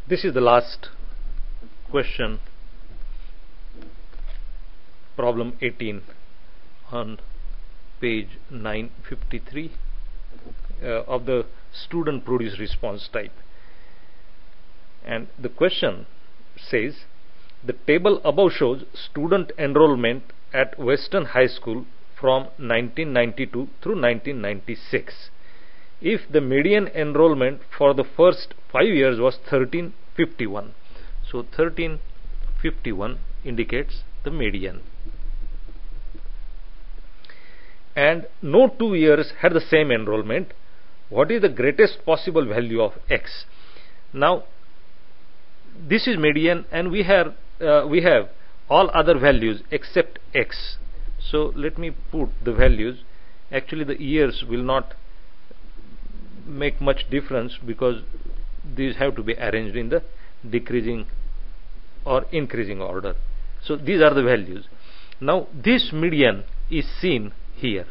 This is the last question, problem 18 on page 953 of the student produced response type. And the question says, the table above shows student enrollment at Western High School from 1992 through 1996. If the median enrollment for the first 5 years was 1351, so 1351 indicates the median, and no 2 years had the same enrollment, what is the greatest possible value of x? Now this is median, and we have all other values except x. So let me put the values. Actually the years will not make much difference because these have to be arranged in the decreasing or increasing order. So these are the values. Now this median is seen here.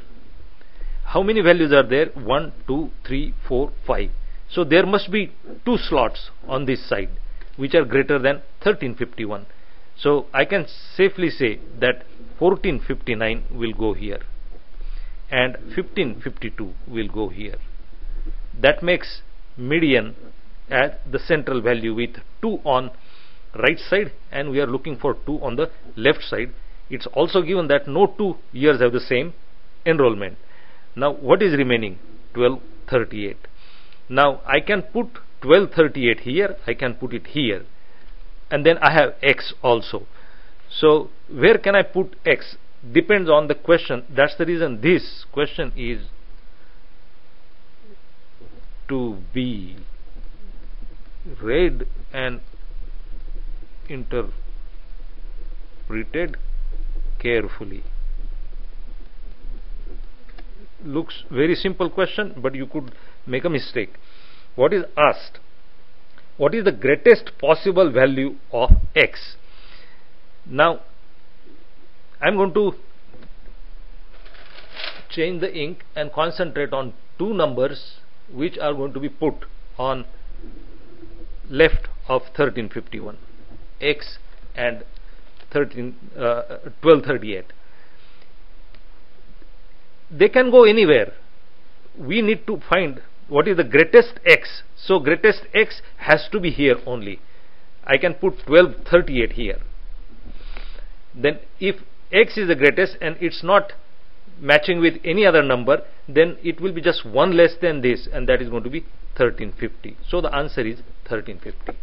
How many values are there? 1, 2, 3, 4, 5. So there must be 2 slots on this side which are greater than 1351. So I can safely say that 1459 will go here and 1552 will go here. That makes median as the central value with 2 on right side, and we are looking for 2 on the left side. It's also given that no 2 years have the same enrollment. Now what is remaining? 1238. Now I can put 1238 here, I can put it here, and then I have x also. So where can I put x? Depends on the question. That's the reason this question is to be read and interpreted carefully. Looks very simple question, but you could make a mistake. What is asked? What is the greatest possible value of x? Now I'm going to change the ink and concentrate on 2 numbers which are going to be put on left of 1351, x and 1238. They can go anywhere. We need to find what is the greatest x. So greatest x has to be here only. I can put 1238 here. Then if x is the greatest and it's not matching with any other number, then it will be just 1 less than this, and that is going to be 1350. So the answer is 1350.